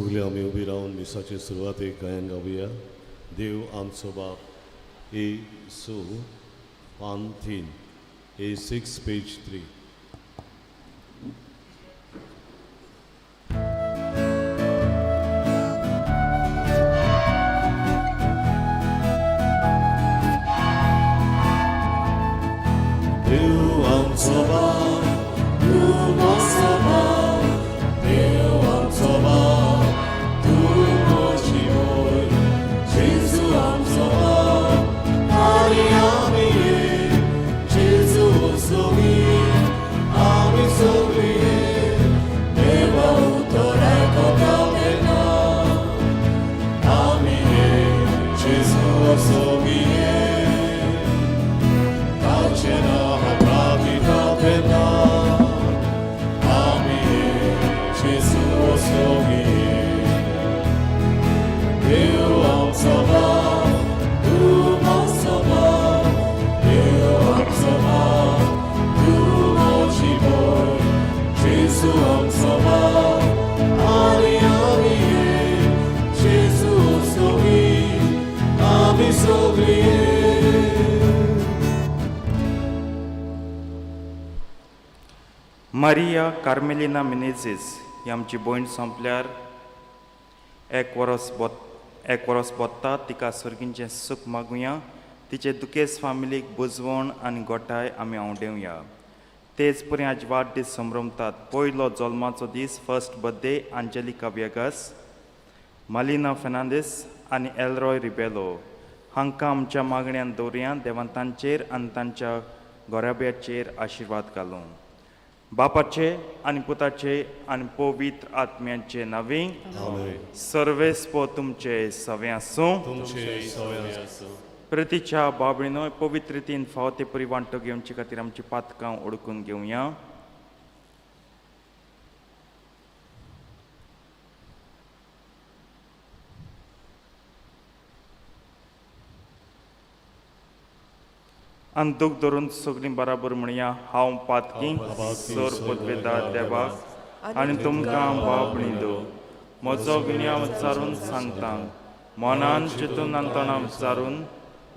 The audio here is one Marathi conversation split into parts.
सगळे आमी उबी रावन मिसाचे सुरवातेक गायन गावया. देव आमचो बाप येसू पान 3 A6 पेज 3. देव आमचो बाप तूं मातसो बाप, देव आमचो बाप तूं म्हजी मोय, जेजू आमचो बाप आनी आमी जेजू सोबी आमी सगळी देवा उतर आयकता तेन्ना आमी जेजू सोबी ताचें नांव प्रार्थना तेन्ना आमी जेजू सोबी. देव आमचो बाप तूं मातसो बाप, देव आमचो बाप तूं म्हजी मोय, जेजू आमचो बाप आनी आमी जेजू सोबी आमी सगळी. मारिया कार्मेलिना मिनेझीस ही आमची भयण सोंपल्यार एक वरस बोत्ता तिका सर्गींचें सूख मागुया. तिचे दुखेस फामिलीक बुजवण आनी गोठाय आमी आवडेवया. तेच परी आज वाडदीस संभ्रमतात. पयलो जल्माचो दीस फर्स्ट बर्थडे अंजेलिका वेगास, मालिना फेर्नांदीस आनी एलरॉय रिबेलो हांकां आमच्या मागण्यांत दवरया. देवान तांचेर आनी तांच्या घोराब्याचेर आशिर्वाद घालूं. बापाचे आनी पुताचे आनी पवित्र आत्म्याचे नवी सर्वेस्पो तुमचे सवे आसूं. प्रतीच्या बाबळीनो पवित्र रितीन फावते परी वांटो घेवचे खातीर आमची पातकां ओळखून घेवया. आनी दूख धरून सगळीं बराबर म्हणया. हांव पातकी सोर पदवेदार देवाक आनी तुमकां बाबणी दो म्हजो विनया विचारून सांगता. मनान चिंतून आनी तोंडान विचारून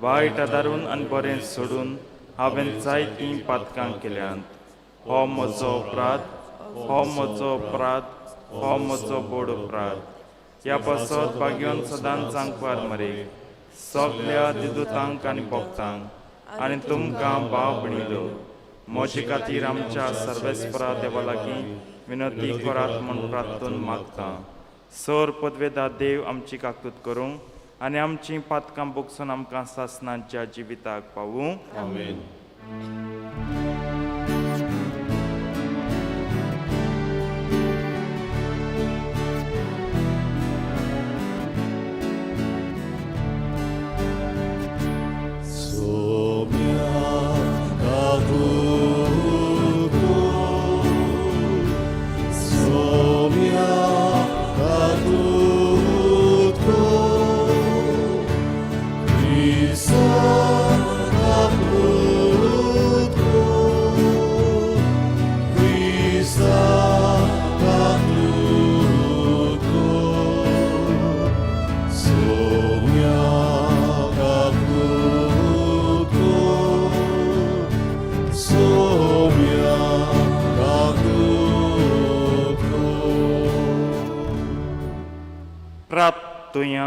वायट आदारून आनी बरें सोडून हांवें जायतीं पातकां केल्यांत. हो म्हजो अपराध, हो म्हजो अपराध, हो म्हजो बोड अपराध. ह्या पासत बागेवन सदांच सांगपार मरे सगळ्या दिदूतांक आनी भक्तांक आनी तुमकां बाबणी दो म्हजे खातीर आमच्या सर्वेस्परा देवा लागीं विनंती करात म्हूण प्रार्थून मागता. सर पदवेदार देव आमची काकूत करूं आनी आमची पातकां भोगसून आमकां सासणाच्या जिविताक पावूं. आमेन. प्रार्थुया.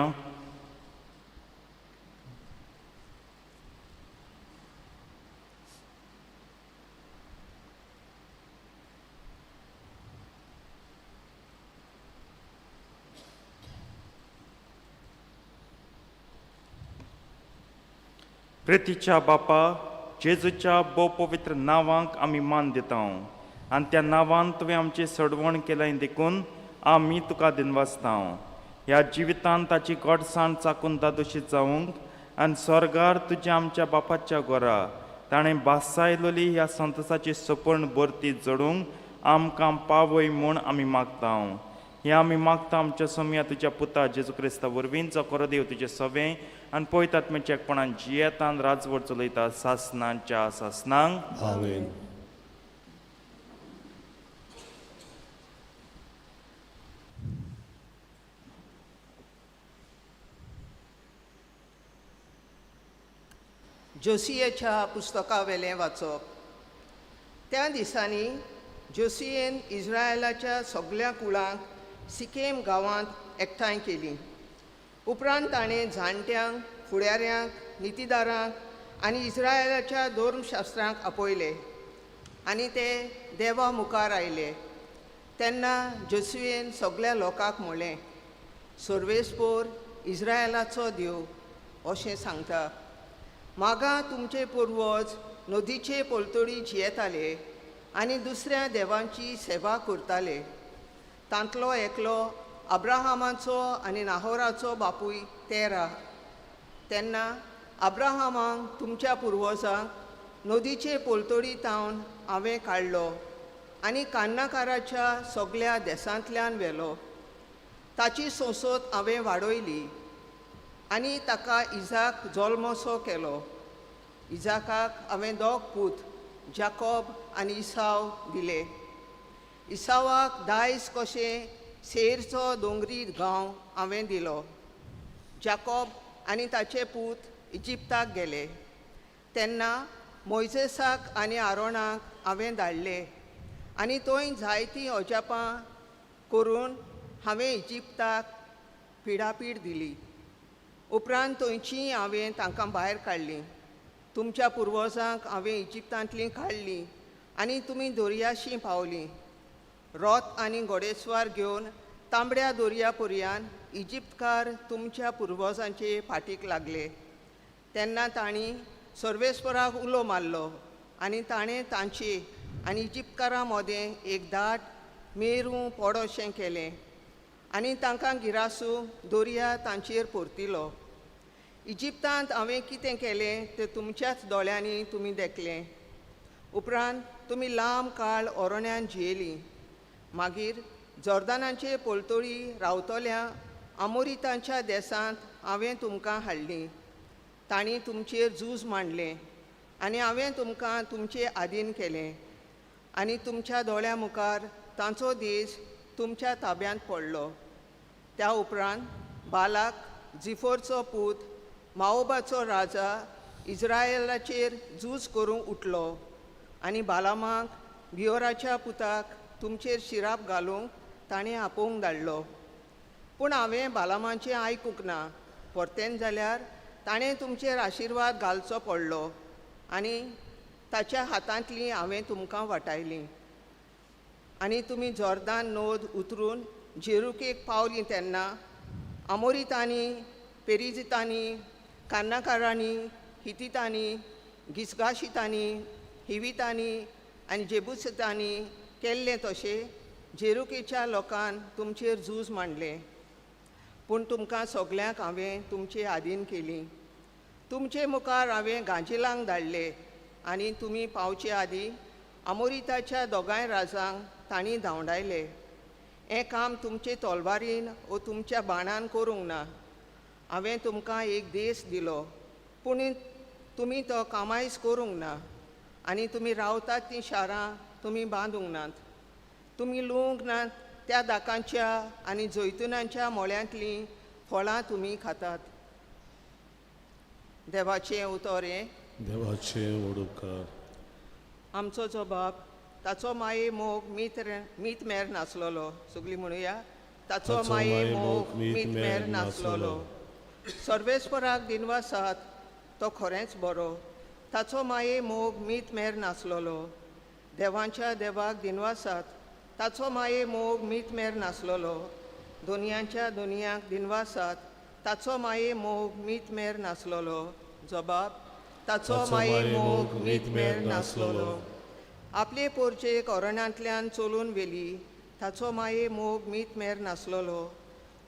प्रितीच्या बापा जेजूच्या भोव पवित्र नांवांक आमी मान दिता आनी त्या नांवान तुवें आमची सडवण केल्याय देखून आमी तुका दिनवासता. ह्या जिवितांत ताची घटसाण चाकून दादोशी जावंक आनी स्वर्गार तुज्या आमच्या बापाच्या घरा ताणें बासायलोली ह्या संतसाची सपण भरती जडूंक आमकां पावय म्हूण आमी मागता. हे आमी मागता आमच्या सोम्या तुज्या पुता जेजू क्रिस्ता वरवीं जो खरो देव तुजें सवें आनी पळयतात आत्म्याच्या एकपणान जियेतान राजवट चलयता सासणांच्या सासणांक. आमेन. जोसियेच्या पुस्तका वेलें वाचप. त्या दिसांनी जोसियेन इस्रायेलाच्या सगळ्या कुळांक सिकेम गांवांत एकठांय केली. उपरांत ताणें जाणट्यांक, फुडाऱ्यांक, नितीदारांक आनी इस्रायेलाच्या धर्मशास्त्रांक आपयले आनी ते देवा मुखार आयले. तेन्ना जोसुयेन सगळ्या लोकांक म्हणलें, सर्वेस्पोर इस्रायेलाचो देव अशें सांगता, म्हाका तुमचे पुर्वज नदीचे पलतडी जियेताले आनी दुसऱ्या देवांची सेवा करताले. तांतलो एकलो अब्राहामाचो आनी नाहोराचो बापूय तेरा. तेन्ना अब्राहामाक तुमच्या पुर्वजांक नदीचे पलतडी तावन हांवें काडलो आनी कान्नाकाराच्या सगळ्या देसांतल्यान व्हेलो. ताची संसद हांवें वाडयली आनी ताका इजाक जल्मसो केलो. इजाकाक हांवें 2 पूत जाकोब आनी इसाव दिले. इसावाक दायज कशें सेरचो दोंगरी गांव हांवें दिलो. जाकोब आनी ताचे पूत इजिप्ताक गेले. तेन्ना मोइजेसाक आनी आरोनाक हांवें धाडले आनी थंय जायतीं अजापां करून हांवें इजिप्ताक पिडापीड दिली. उपरांत थंयचीं हांवें तांकां भायर काडलीं. तुमच्या पुर्वजांक हांवें इजिप्तांतलीं काडलीं आनी तुमी दर्याशी पावलीं. रथ आनी घोडेस्वार घेवन तांबड्या दर्या पर्यान इजिप्तकार तुमच्या पुर्वजांचे फाटीक लागले. तेन्ना तांणी सर्वेस्पराक उलो मारलो आनी ताणें तांचे आनी इजिप्तकारां मदें एक दाट मेरूं पडोशें केलें आनी तांकां गिरासूं दर्या तांचेर परतिलो. इजिप्तांत हांवें कितें केलें तें तुमच्याच दोळ्यांनी तुमी देखलें. उपरांत तुमी लांब काळ अरण्यांत जियेलीं. मागीर जॉर्दानाचे पलतडी रावतल्या अमोरितांच्या देसांत हांवें तुमकां हाडलीं. तांणी तुमचेर झूज मांडलें आनी हांवें तुमकां तुमचे आधीन केलें आनी तुमच्या दोळ्या मुखार तांचो देश तुमच्या ताब्यांत पडलो. त्या उपरांत बालाक जिफोरचो पूत माओबाचो राजा इस्रायेलाचेर झूज करूंक उठलो आनी बालामाक बियोराच्या पुताक तुमचेर शिराप घालूंक ताणें आपोवंक धाडलो. पूण हांवें बालामाचें आयकूंक ना. परतेन जाल्यार ताणें तुमचेर आशिर्वाद घालचो पडलो आनी ताच्या हातांतलीं हांवें तुमकां वाटायलीं. आनी तुमी जॉर्दान नोद उतरून जेरुकेक पावलीं तेन्ना अमोरितांनी, पेरिजितांनी, कान्नाकारांनी, हितीतांनी, गिसगाशितांनी, हिवितांनी आनी जेबुसितांनी केल्लें तशें जेरुकेच्या लोकान तुमचेर झूज मांडलें. पूण तुमकां सगल्यांक हांवें तुमचे आधीन केलीं. तुमचे मुखार हांवें गांजिलांक धाडले आनी तुमी पावचे आदीं अमोरिताच्या दोगांय राजांक तांणी धांवडायले. हें काम तुमचे तलवारीन वो तुमच्या बाणान करूंक ना. हांवें तुमकां एक देश दिलो, पूण तुमी तो कामायज करूंक ना आनी तुमी रावतात तीं शारां तुमी बांदूंक नात. तुमी लूंक नात त्या दाकांच्या आनी जैतुनांच्या मोळ्यांतलीं फळां तुमी खातात. देवाचें उतोरें. देवाचें उडोवकार. आमचो जो बाप ताचो माये मोग मीत मेर नासलोलो. सगळीं म्हणुया, ताचो माये मोग मीत मेर नासलोलो. सर्वेस्पराक दिनवासात तो खरेंच बरो. ताचो माये मोग मीत मेर नासलोलो. देवांच्या देवाक दिनवासात ताचो माये मोग मीत मेर नासलोलो. दुनियांच्या दुनियांक दिनवासात ताचो माये मोग मीत मेर नासलोलो. जबाब, ताचो माये मोग मीत मेर नासलोलो. आपले पोरचेक अरण्यांतल्यान चलून व्हेली, ताचो माये मोग मीत मेर नासलोलो.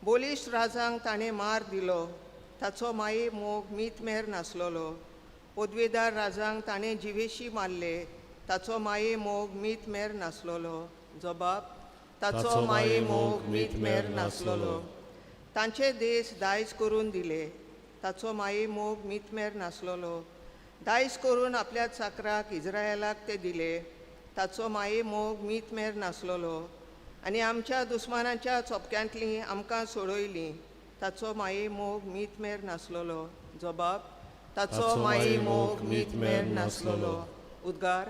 बोलिश्ट राजांक ताणें मार दिलो, ताचो माये मोग मीत मेर नासलोलो. पदवेदार राजांक ताणें जिवेशी मारले, ताचो माये मोग मीत मेर नासलोलो. जबाब, ताचो माये मोग मीत मेर नासलोलो. तांचे देश दायज करून दिले, ताचो माये मोग मीत मेर नासलोलो. दायज करून आपल्या चाकराक इस्रायेलाक ते दिले, ताचो माये मोग मीत मेर नासलोलो. आनी आमच्या दुस्मानाच्या चोपक्यांतलीं आमकां सोडयलीं, ताचो माये मोग मीत मेर नासलोलो. जबाब, ताचो माई मोग मीत मेर नासलोलो. उद्गार.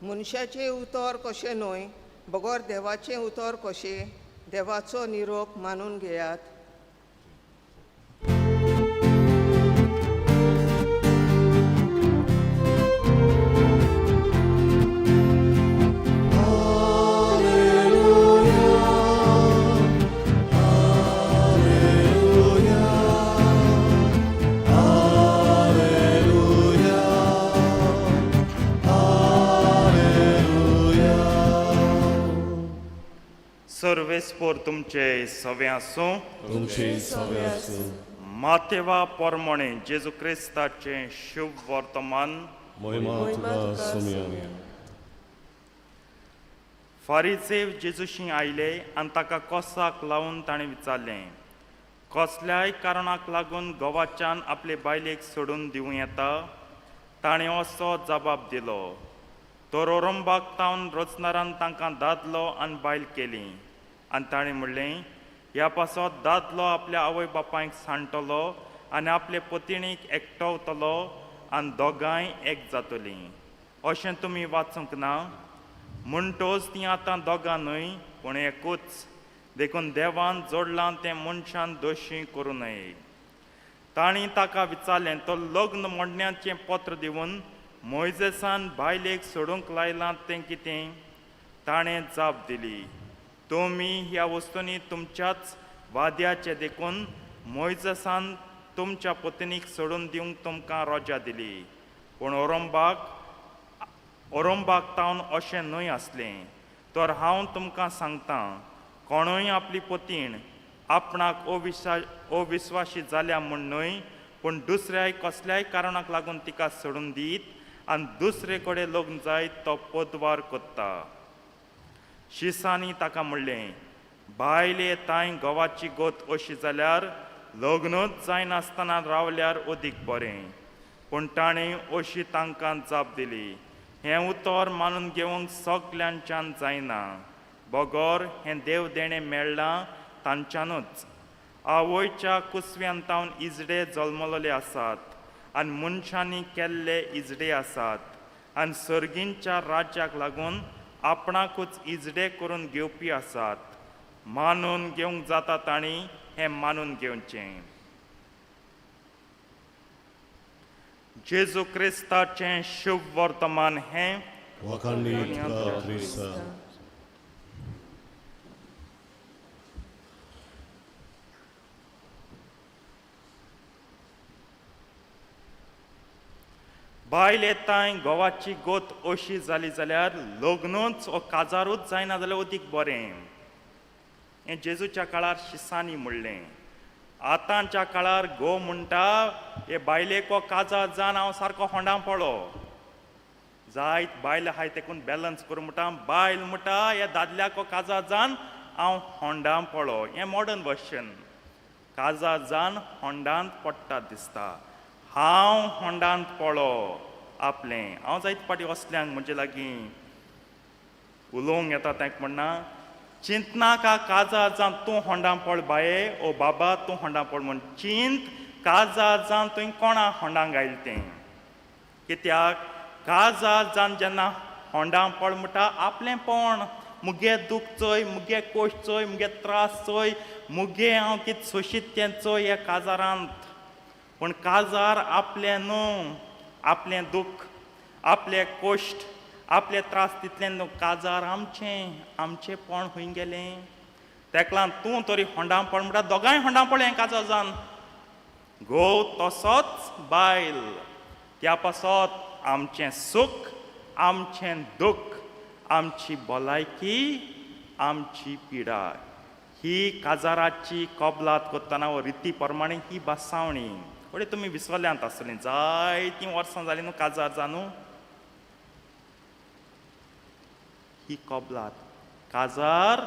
मनशाचें उतर कशें न्हय, बगोर देवाचें उतर कशें, देवाचो निरोप मानून घेयात. सर्वेस्पोर तुमचे सवे आसूं. तुमची सवे आसूं. मातेवा पोरमोणे जेजू क्रिस्ताचे शुभ वर्तमान. महिमा तुका सोम्या. फारिसेव जेजूशी आयले आनी ताका कोसाक लावून ताणें विचारलें, कसल्याय कारणाक लागून घोवाच्यान आपले बायलेक सोडून दिवं येता? ताणें असो जबाब दिलो, तो रोरंबाक तावन रोजनारान तांकां दादलो आनी बायल केली. आनी ताणें म्हणलें, ह्या पासत दादलो आपल्या आवय बापायक सांडटलो आनी आपले पत्नीक एकटवतलो आनी दोगांय एक जातलीं. अशें तुमी वाचूंक ना? म्हणटोच तीं आतां दोगां न्हय पूण एकूच. देखून देवान जोडलां तें मनशान दोशी करूं नये. तांणी ताका विचारलें, तो लग्न मोडण्याचें पत्र दिवन मोइजेसान बायलेक सोडूंक लायलां तें कितें? ताणें जाप दिली, तुमी ह्या वस्तूंनी तुमच्याच वाद्याचे देखून मोइजेसान तुमच्या पत्नीक सोडून दिवंक तुमकां रोजा दिली. पूण ओरोंबाक तावन अशें न्हय आसलें. तर हांव तुमकां सांगतां, कोणूय आपली पतीण आपणाक अविस्वाशी जाल्या म्हूण न्हय पूण दुसऱ्याय कसल्याय कारणाक लागून तिका सोडून दीत आनी दुसरे कडेन लग्न जायत तो पदवार कोत्ता. शिसांनी ताका म्हणलें, बायले तांय घोवाची गोत अशी जाल्यार लग्नूच जायनासतना रावल्यार अदीक बरें. पूण ताणें अशी तांकां जाप दिली, हें उतर मानून घेवंक सगल्यांच्यान जायना. बगोर हें देव देणें मेळ्ळां तांच्यानूच. आवयच्या कुसव्यान तावन इजडे जल्मलोले आसात आनी मनशांनी केल्ले इजडे आसात आनी सर्गींच्या राज्याक लागून आपणाकूच इजडे करून घेवपी आसात. मानून घेवंक जाता तांणी हें मानून घेवचें. जेजू क्रिस्ताचें शुभ वर्तमान हें वखाणी तुका क्रिस्ता. बायल येताय घोवाची गोत अशी जाली जाल्यार लग्नूच वा काजारूच जायना जाल्यार अदीक बरें. हें जेजूच्या काळार शिसांनी म्हणलें. आतांच्या काळार घोव म्हणटा, हे बायलेक हो काजार जावन हांव सारको होंडां पडलो. जायत बायल आहाय देखून बॅलन्स करूं म्हणटा. बायल म्हणटा, हे दादल्याक हो काजार जावन हांव होंडां पडलो. हें मॉडर्न वर्शन. काजार जावन होंडांत पडटा दिसता. हांव होंडांत पडलो आपलें. हांव जायत पाटी असल्यांक म्हणजे लागीं उलोवंक येता तांकां म्हणना, चिंतनाका काजार जावन तूं होंडां पड बाये, ओ बाबा तूं होंडां पड म्हूण. चिंत काजार जावन तुवें कोणा होंडां घायलें तें. कित्याक काजार जावन जेन्ना होंडां पड म्हणटा आपलें पोण, मुगे दूख चोय, मुगे कोश चोय, मुगे त्रास चोय, मुगे हांव कितें सोशीत तें चोय ह्या काजारांत. पूण काजार आपलें न्हू. आपलें दूख, आपले कोश्ट, आपले त्रास तितलें न्हू. काजार आमचें पोण खंय गेलें. तेका लागून तूं तरी होंडां पड म्हणटा. दोगांय होंडां पडलें काजार जावन. घोव तसोच बायल. त्या पासत आमचें सूख, आमचें दूख, आमची भलायकी, आमची पिडा ही काजाराची कबलात करतना व रिती प्रमाणे ही बासावणी. फुडें तुमी विसवल्यांत आसतलीं. जायतीं वर्सां जालीं न्हू काजार जावन. ही कबलात. काजार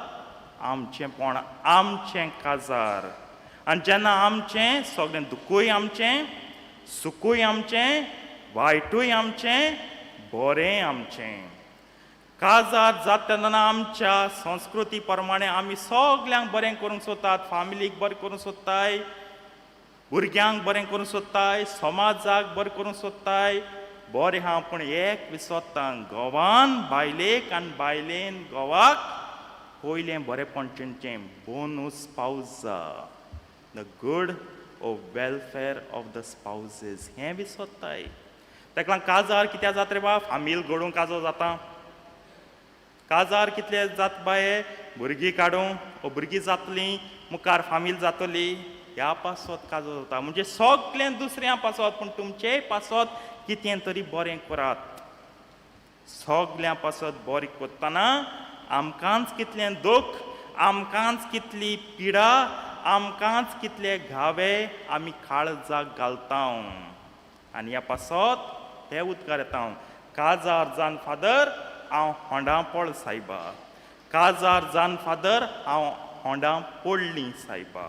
आमचें पण आमचें काजार. आनी जेन्ना आमचें सगळें दुखूय आमचें, सुखूय आमचें, वायटूय आमचें, बरें आमचें. काजार जाता तेन्ना आमच्या संस्कृती प्रमाणे आमी सगल्यांक बरें करूंक सोदतात, फॅमिलीक बरें करूंक सोदताय, भुरग्यांक बरें करूंक सोदताय, समाजाक बरें करूंक सोदताय. बरें हा पूण एक विसरता, घोवान बायलेक आनी बायलेन घोवाक पयलें बरेंपण चिंतचें. बोनस स्पाउजा, the good of welfare of the spouses, हें विसरताय. ताका लागून काजार कित्याक जाता रे बा? फामील घडोवंक काजो जाता. काजार कितले जात बाये? भुरगीं काडूं, भुरगीं जातलीं, मुखार फामील जातली, ह्या पासत काजो जाता. म्हणजे सगळें दुसऱ्या पासत, पूण तुमचेय पासत कितें तरी बरें करात. सगळ्यां पासत बरें करतना आमकांच कितलें दूख, आमकांच कितली पिडा, आमकांच कितले घावे आमी काळजाक घालता. आनी ह्या पासत हे उद्गार येता. काजार जावन फादर हांव होंडा पळ सायबा. काजार जावन फादर हांव होंडा पडलीं सायबा.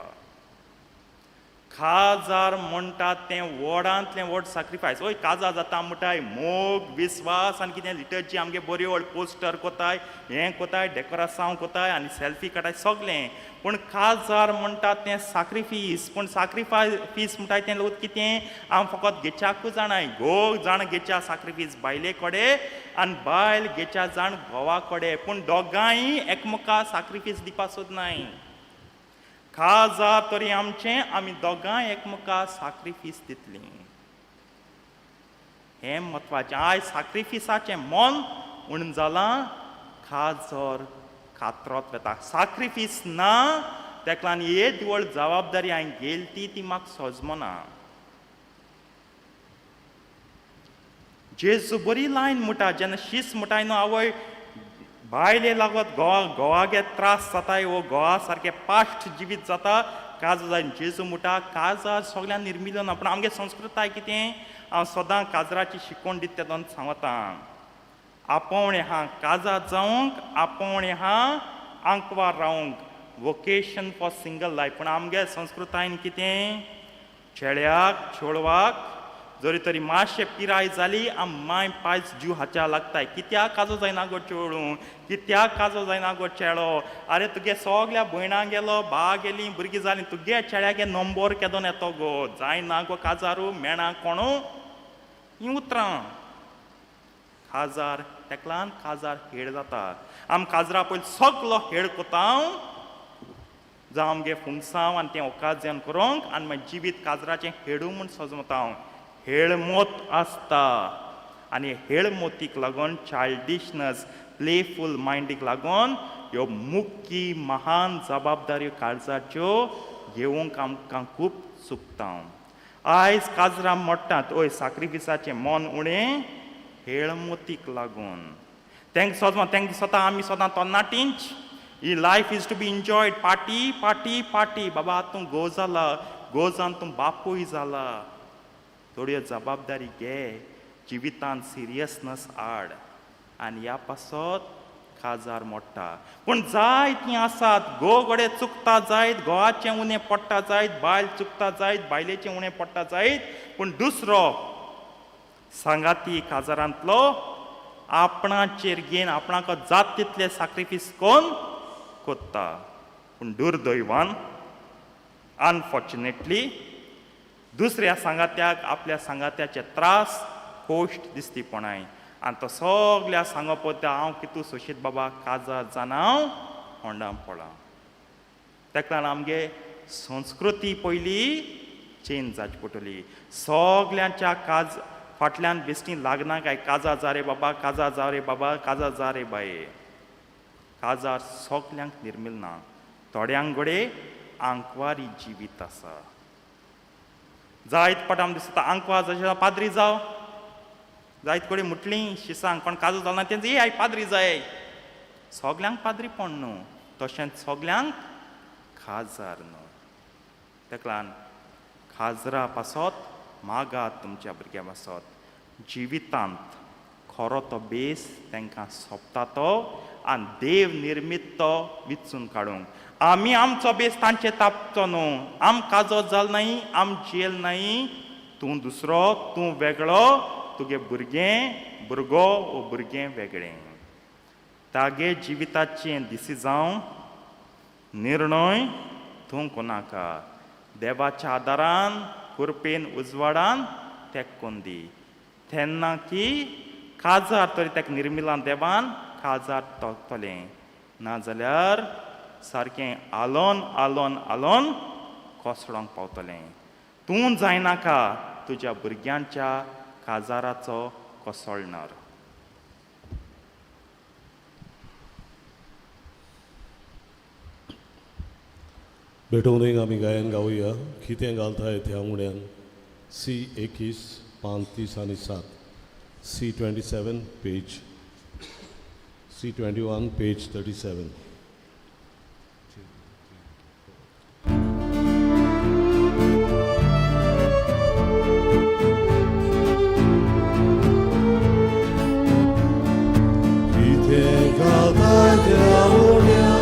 काजार म्हणटा तें व्हडांतलें व्हड सॅक्रिफायस. ओय काजार जाता म्हणटाय मोग, विस्वास आनी कितें लिटर्जी आमगे बऱ्यो व्हड पोस्टर कोताय, हें कोताय, डेकोरेशन कोताय आनी सेल्फी काडाय सगलें. पूण काजार म्हणटा तें सॅक्रिफीस. पूण सॅक्रिफायस म्हणटाय तें लोक कितें? हांव फकत गेच्याकूच जाणाय. घोव जाण गेच्या सॅक्रिफीस बायले कडेन आनी बायल गेच्या जाण घोवा कडेन. पूण दोगांय एकमुखार सॅक्रिफीस दिवपा सोदनाय. काजार तरी आमचें, आमी दोगांय एकमुखार सॅक्रिफीस दितलीं. हें म्हत्वाचें. आयज सॅक्रिफिसाचें मन उणें जालां, काजार कातरत वता. सॅक्रिफीस ना, ताका लागून येद व्हड जबाबदारी हांवें घेतली ती म्हाका सोजमना. जेजू बरी लायन म्हणटा, जेन्ना शीस म्हणटाय न्हू आवय, बायले लागत घोवागे त्रास जाताय, वो घोवा सारकें पाश्ट जिवीत जाता, काजार जायन जेजू म्हणटा काजार सगळ्यांक निर्मिलो ना. पूण आमगे संस्कृताय कितें? हांव सदां काजराची शिकवण दिता तेदोन सांगता. आपोवणें हा काजार जावंक, आपोवणें हा आंकवार रावंक. Vocation for single life. पूण आमगे संस्कृतायेन कितें? चेड्याक चेडवाक जरी तरी मातशें पिराय जाली, माय पायज जीव हाच्या लागताय. कित्याक काजो जायना गो चेडूं? कित्याक काजो जायना गो चेडो? आरे तुगे सगल्या भयणां गेलो, भाव गेलीं, भुरगीं जालीं, तुगे चेड्यागे नंबर केदोन येतो गो? जायना गो काजारू, मेणा कोणू? हीं उतरां. काजार, ताका लागून काजार हेड जाता. आमी काजरा पयलीं सगलो हेड कोता, जावं आमगे फुणसांव आनी तें ओकाजन करूंक, आनी मागीर जिवीत काजराचें हेडू म्हूण सजमता. हेळमोत आसता. आनी हेळमोतीक लागून चायल्डिशनस, प्लेफूल मायंडीक लागून ह्यो मुख्य महान जबाबदाऱ्यो काळजाच्यो घेवंक आमकां खूब चुकता. आयज काजरां मोडटात, ओय सॅक्रिफिसाचें मन उणें हेळमोतीक लागून. तेंक दिसता आमी सदां तरणाटींच, ही life is to be enjoyed, party party party. बाबा आतां तूं घोव जाला, घोव जावन तूं बापूय जाला. थोड्यो जबाबदारी घे, जिवितांत सिरियसनस हाड. आनी ह्या पासत काजार मोडटा. पूण जायतीं आसात, घोव घोडे चुकता जायत, घोवाचें उणें पडटा जायत, बायल चुकता जायत, बायलेचें उणें पडटा जायत. पूण दुसरो सांगाती काजारांतलो आपणाचेर घेवन आपणाक जात तितले सॅक्रिफीस कोण कोत्ता. पूण दुर्दैवान, अनफॉर्च्युनेटली, दुसऱ्या सांगात्याक आपल्या सांगात्याचे त्रास कोश्ट दिसती पणाय. आनी तो सगल्या सांगो पोता हांव कितू सोशीत बाबा काजार जावन हांव होंडा पळा. ताका लागून आमगे संस्कृती पयली चेंज जावची पडटली. सगल्यांच्या फाटल्यान बेश्टी लागना काय काजार जा रे बाबा, काजार जा रे बाबा, काजार जा रे बाये. काजार सगल्यांक निर्मील ना. थोड्यांक घोडे आंकवारी जिवीत आसा. जायत पट आमकां दिसता आंकवार जशें पाद्री जाव. जायत कडेन म्हटलीं शिसांक, कोण काजो जालो ना तेंच आय पाद्री जाय. सगल्यांक पाद्री पण न्हू, तशेंच सगल्यांक काजार न्हू. ताका लागून काजरा पासत मागात तुमच्या भुरग्यां पासत. जिवितांत खरो तो बेस तांकां सोंपता तो, आनी देव निर्मीत तो विचून काडूंक. आमी आमचो बेस तांचे तापचो न्हू. आम काजो जाल नाही, आम जेल नाही. तूं दुसरो, तूं वेगळो, तुगे भुरगो वो भुरगें वेगळें. तागे जिविताचें डिसिजन निर्णय तूं कोनाका. देवाच्या आदारान कृपेन उजवाडान तेंकून दी. तेन्ना की काजार तरी तेका निर्मिलान देवान काजार तोगतलें. नाजाल्यार सारकें आलोन आलोन आलोन कोसळोंक पावतलें. तूं जायनाका तुज्या भुरग्यांच्या काजाराचो कोसळणार. बेटोवनूय आमी गायन गावया. कितें घालताय त्या उण्यान C21 5, 30 आनी 7, C27 पेज, C21 पेज 37. कितें घालताय त्या उण्यान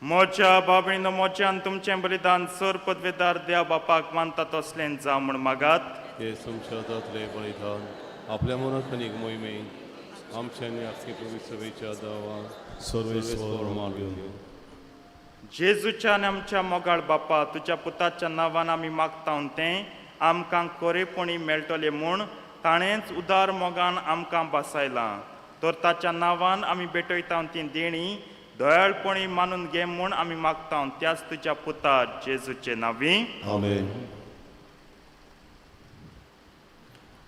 मोच्या बाबळीनो मोच्यान तुमचें बलिदान सर पदवेदार देव बापाक मानता तसलें जावं म्हूण मागात. हे तुमच्या जातले बलिदान आपल्या मनात आनीक मोहिमेन आमच्या आनी आख्खे पवित्र सभेच्या दावा सर्वेस्वर मागून जेजूच्या आनी आमच्या मोगाळ बापा, तुज्या पुताच्या नांवान आमी मागता तें आमकां कोरेपणी मेळटलें म्हूण ताणेंच उदार मोगान आमकां बसयलां. तर ताच्या नांवान आमी भेटयता ती देणी दयाळपणी मानून घे म्हूण आमी मागता त्याच तुज्या पुता जेजूचे नांवी. आमेन.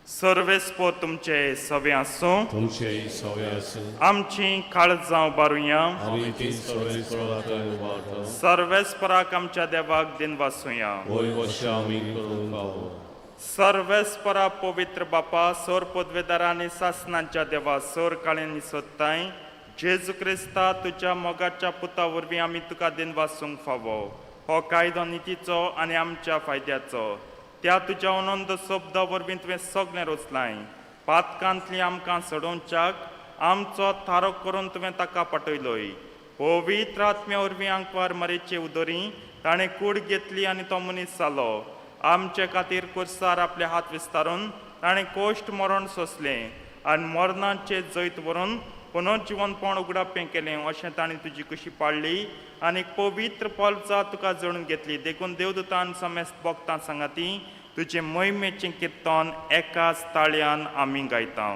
सर्वेस्पोर तुमचे सवे आसूं. तुमचे सवे आसूं. आमची काळजां उबारुया. आमी ती सर्वेस्वराक उबारता. सर्वेस्पराक आमच्या देवाक दिन वासुया. होय वर्षा आमी करूंक पावो. सर्वेस्परा पवित्र बापा, सर पदवेदार आनी सासणांच्या देवा, सर काळेंनी सोदताय जेजू क्रिस्ता तुज्या मोगाच्या पुता वरवीं आमी तुका दिन वासूंक फावो. हो कायदो नितीचो आनी आमच्या फायद्याचो. त्या तुज्या अनंत शब्दा वरवीं तुवें सगळें रचलाय. पातकांतली आमकां सोडोवच्याक आमचो थारो करून तुवें ताका पाठयलोय. पवित्र आत्म्या वरवीं आंकवार मरेचे उदोरी ताणें कूड घेतली आनी तो मनीस जालो. आमचे खातीर कुर्सार आपले हात विस्तारून ताणें कोश्ट मरण सोंसलें आनी मरणाचे जैत व्हरून पुनर्जीवनपण उगडापें केलें. अशें ताणें तुजी कुशी पाळली आनी पवित्र पोलजा तुका जळून घेतली. देखून देवदूतान समेस्त भक्तां सांगाती तुजे मोहिमेचें किर्तन एकाच ताळ्यान आमी गायता.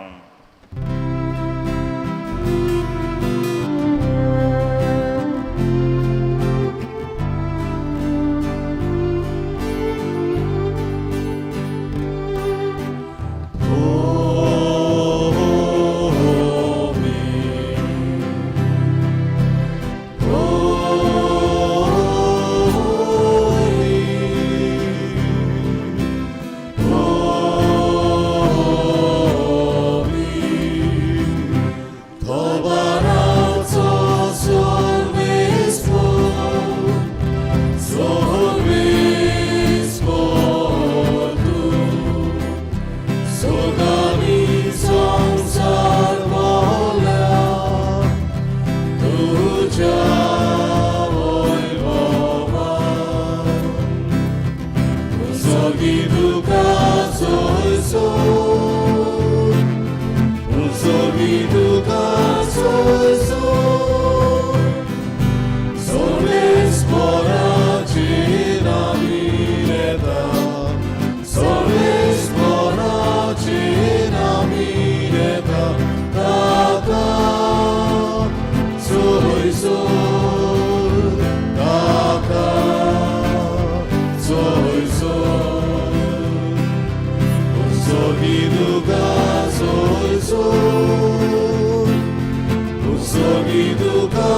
तुका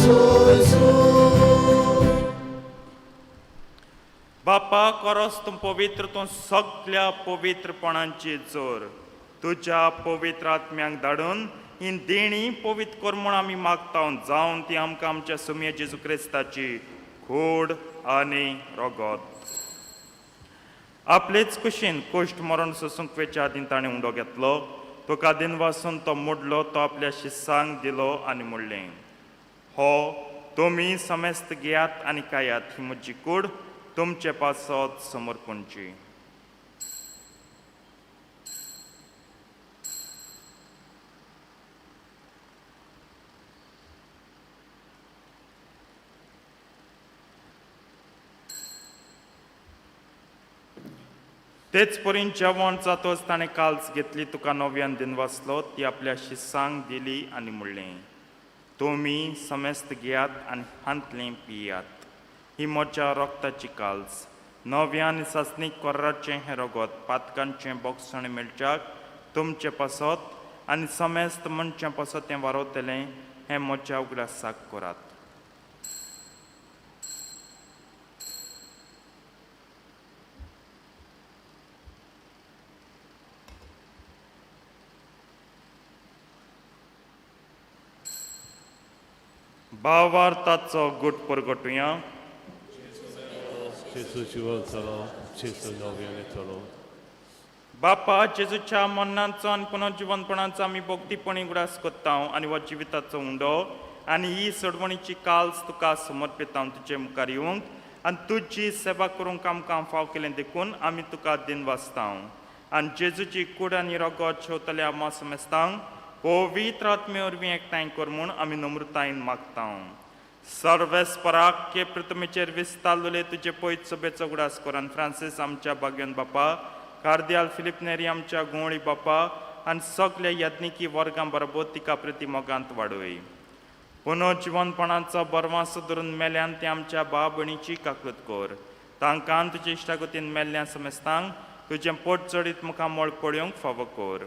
सोयसो बापा कोरोस तूं पवित्र तूं सगळ्या पवित्रपणांची जोर तुझ्या पवित्र आत्म्यांक धाडून ही देणी पवित्र कर म्हूण आमी मागता जावन ती आमकां आमच्या सुमये जेजू क्रिस्ताची खूड आनी रगत आपलेच कुशीन कोश्ट मरण सोसूंक वेच्या आदीं ताणें उंडो घेतलो तुका दिन वासून तो मोडलो तो आपल्या शिस्सांक दिलो आनी म्हणलें हो तुमी समेस्त घेयात आनी खायात ही म्हजी कूड तुमचे पासत समर्पणची तेच परीन जेवण जातोच ताणें काल्स घेतली तुका नव्यान दिन वाचलो ती आपल्या शिस्सांक दिली आनी म्हणलें तुमी समेस्त घेयात आनी हांतलें पियात ही म्हज्या रक्ताची काल्स नव्यान सासणीक कोर्राचें हें रगत पातकांचें बोगसण मेळच्याक तुमचें पासत आनी समेस्त मनचें पासत तें वारोतलें हें म्हज्या उगडासाक करात भावार्थाचो गुट परगटुया Gesù ci voltalo, Gesù nowieने चलो बापा जेजूच्या मरणाचो आनी पुनर्जिवनपणाचो आमी भोगतीपणी उगडास कोत्ता आनी हो जिविताचो उंडो आनी ही सडवणीची काल्स तुका समर्पिता तुजे मुखार येवंक आनी तुजी सेवा करूंक आमकां फाव केलें देखून आमी तुका दिन वाचता आनी जेजूची कूड आनी रगत शेवतले आमा समेस्तांक पवित्र आत्मे वरवीं एकठांय कर म्हूण आमी नम्रतायेन मागता सर्वेस्पराक के प्रथमेचेर विस्तारलेले तुजे पयत सभेचो उगडास कर आनी फ्रांसीस आमच्या भाग्यन बापा कार्दियाल फिलिप नेरी आमच्या गुंवळी बापा आनी सगल्या यज्ञिकी वर्गां बरोबर तिका प्रतिमोगांत वाडोय पुनर्जिवनपणाचो बरवासो धरून मेल्यान ते आमच्या भाव भयणीची काकूत कर तांकां तुजे इश्टागतीन मेल्ल्या समेस्तांक तुजें पोट चडीत मुखार मोळ पळोवंक फावो कर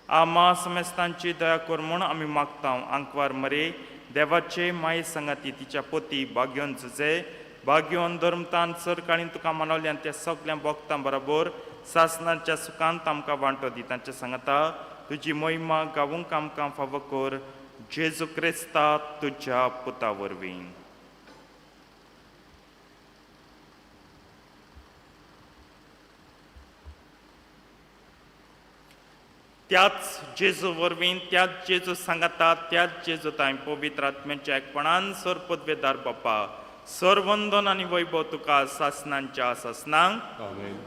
आमा समेस्तांची दया कर म्हूण आमी मागता आंकवार मरे देवाचे माये संगाती तिच्या पोती भाग्योन झुजे भाग्योन धर्मतान सर काळीन तुका मानवल्यान त्या सगळ्या भक्तां बरोबर सासणाच्या सुखांत आमकां वांटो दी तांच्या सांगता तुजी महिमा गावूंक आमकां फावो कर जेजू क्रिस्ता तुज्या पुता वरवीं त्याच जेजू वरवीं त्याच जेजू सांगता त्याच जेजू ताई पवित्र आत्म्याच्या एकपणान सर पदवेदार बापा सर वंदन आनी वैभव तुका सासणांच्या सासणांक आमेन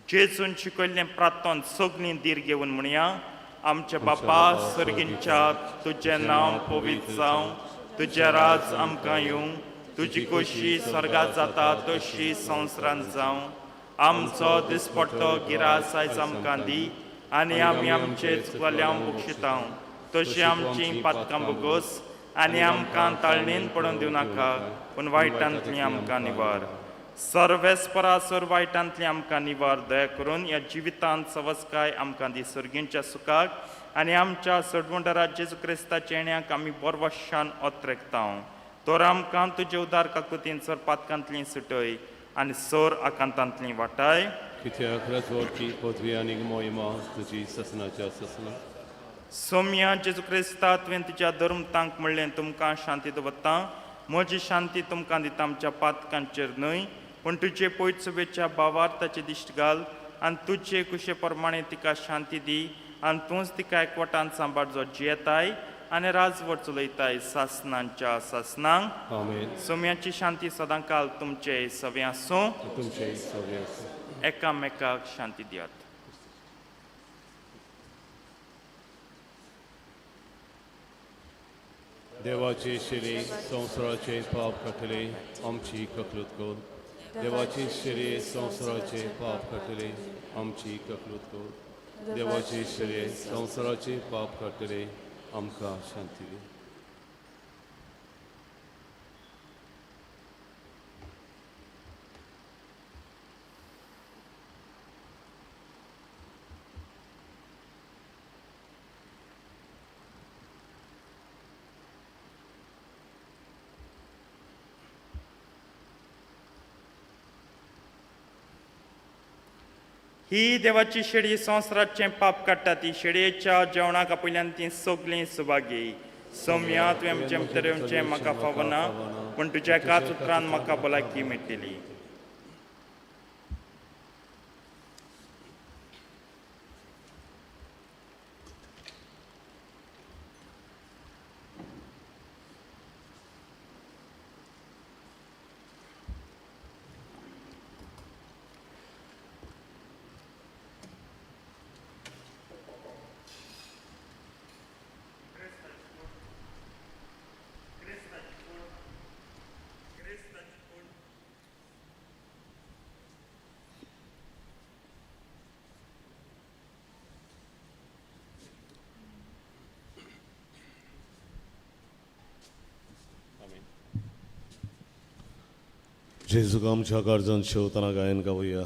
जेजून शिकयल्लें प्रार्थन सगळीं दीर घेवन म्हणया आमचे बापा सर्गींच्या तुजें नांव पवित्र जावं तुजें राज आमकां येवं तुजी खोशी स्वर्गात जाता तशी संवसारांत जावं आमचो दिसपट्टो गिरास आयज आमकां दी आनी आमी आमचे चुकल्यांक बक्षिता तशी आमची पातकां बोगोस आनी आमकां ताळणेन पडोवन दिवं नाका पूण वायटांतली आमकां निवार सर्वेस्परा सर वायटांतली आमकां निवार दया करून ह्या जिवितांत सवस्काय आमकां दी सर्गींच्या सुखाक आनी आमच्या सडवंडरा जेजू क्रिस्ताच्या येण्याक आमी बरवशान ओत्रेकता तर आमकां तुजे उदार काकुतीन सर पातकांतली सुटय आनी सर आकांतांतली वाटाय कित्याक रजवटी पदवी आनी मोहिमा तुजी ससनाच्या ससना सोम्या जेजू क्रिस्ता तुवें तुज्या धर्मतांक म्हणलें तुमकां शांती दवरता म्हजी शांती तुमकां दिता आमच्या पातकांचेर न्हय पूण तुजे पयत सभेच्या भावार्थाचे दिश्ट घाल आनी तुजे कुशे प्रमाणे तिका शांती दी आनी तूंच तिका एकवटान सांबाळ जो जियेताय आनी राजवट चलयताय सासनांच्या सासनांक आमेन सोम्याची शांती सदां काल तुमचे सवे आसूं तुमचे सगळे एकामेकाक शांती दियात देवाचे शिरे संवसाराचे पाप काटले आमची ककलूत कर देवाचे शिरे संवसाराचे पाप काटले आमची ककलूत कर देवाचे शिरे संवसाराचे पाप काटले आमकां शांती दी ही देवाची शेळी संवसाराचें पाप काडटा ती शेळयेच्या जेवणाक पयल्यान ती सगळीं सुभागी सौम्या तुवें आमचें भितर येवचें म्हाका फावना पूण तुज्या काच उतरान म्हाका भलायकी मेळटली. जेजूक आमच्या गरजांत शेवतना गायन गावया.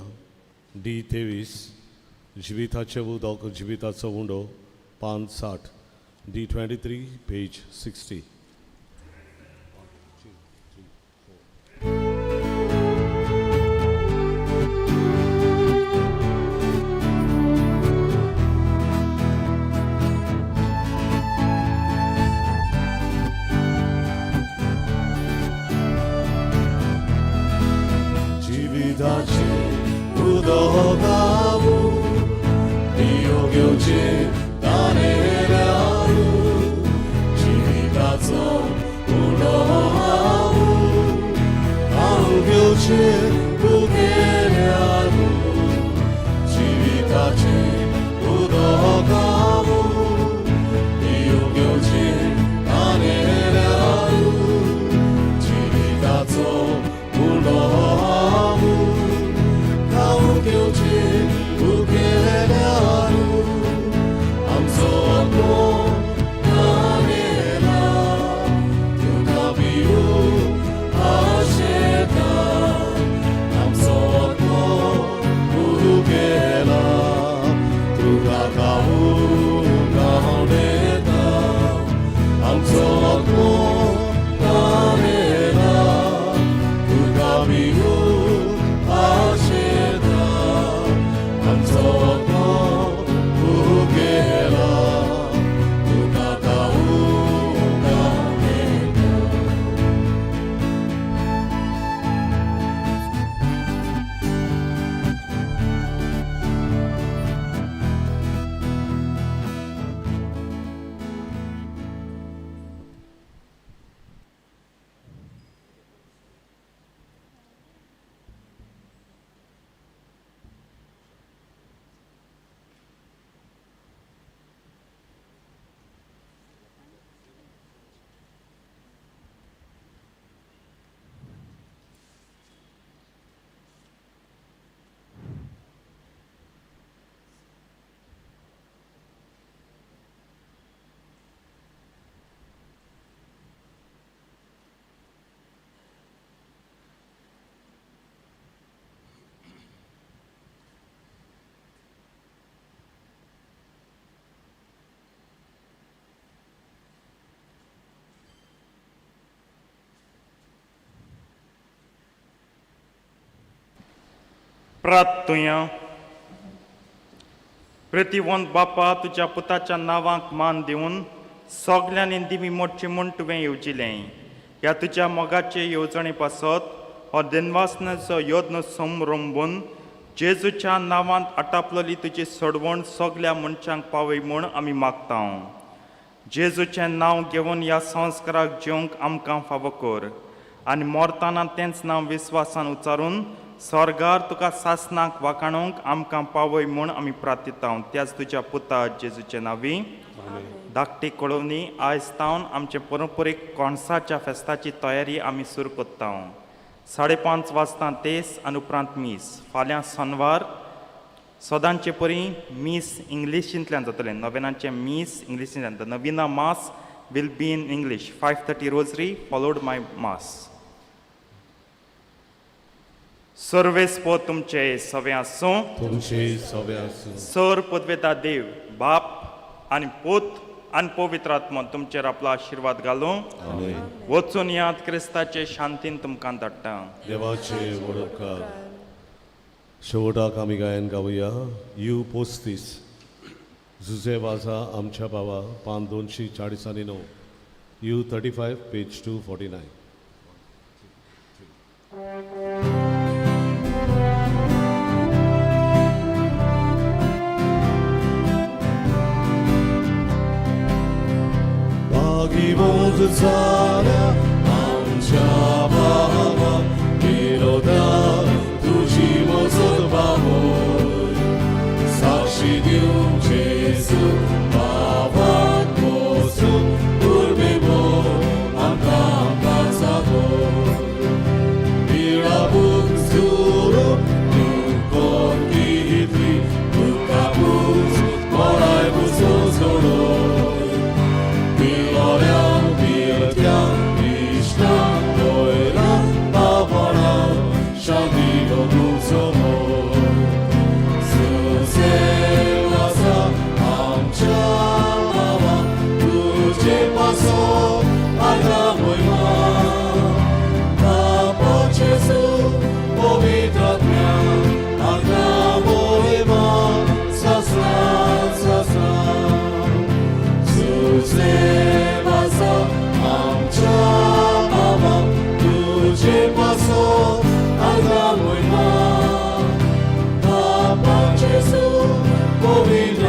D23 जिविताचें उदक जिविताचो उंडो पान 60. D23 page 60. प्रार्थुया. प्रतिवंत बापा तुज्या पुताच्या नांवाक मान दिवन सगल्यांनी दिवी मोडची म्हूण तुवें येवजिलें. ह्या तुज्या मोगाचे येवजणे पासत हो दिनवासनाचो योद्न समरंभून जेजूच्या नांवांत आटापलोली तुजी सोडवण सगल्या मनशांक पावय म्हूण आमी मागता. जेजूचें नांव घेवन ह्या संस्काराक जेवंक आमकां फावो कर आनी मोरतना तेंच नांव विस्वासान उच्चारून स्वर्गार तुका सासनाक वाखाणूंक आमकां पावय म्हूण आमी प्रार्थिता. त्याच तुज्या पुता जेजूचे नांवी. धाकटी कळवणी आयज तावन आमचे परंपरीक कोणसाच्या फेस्ताची तयारी आमी सुरू करता. 5:30 वाजता तेस आनी उपरांत मीस. फाल्यां शेनवार सदांचे परी मीस इंग्लिशींतल्यान जातलें. नवेनांचे मीस इंग्लिशींतल्यान. The novena mass will be in English. 5:30 rosary followed my mass. सर्वेस्पो तुमचे सवे आसूं. तुमचे सवे आसूं. सर पदवेता देव बाप आनी पोत आनी पवित्र आत्मा तुमचेर आपलो आशिर्वाद घालूं. आमेन. वचून यात क्रिस्ताचे शांतीन तुमकां धाडटा. देवाचे वडोवकार. शेवटाक आमी गायन गावया यू पोस्तीस जुजे वाजा आमच्या बावा पान 249 यू 35 पेज 249. बागी बोध झाल्या आमच्या बाबा विरोधा तुझी मोजत बाबोय साक्षी दिवं जेजू बाबा कोसू उर्बे बो आमकां जागोय पिळा बूक जुरू तुकोन कितली तुका बूज मोराय बुजो जोडोय Viloream, Viltiam, Krishna, Doira, Pavana, Shandigo, Dulzomo. Zuzewasa, Amcha, Mama, Tuje paso, Aga moima. Papa Jesu, Povitratnia, Aga moima, Sasran, Sasran. Zuzewasa, Amcha, Mama, Tuje paso, Aga moima. Papa Jesu, Povitratnia,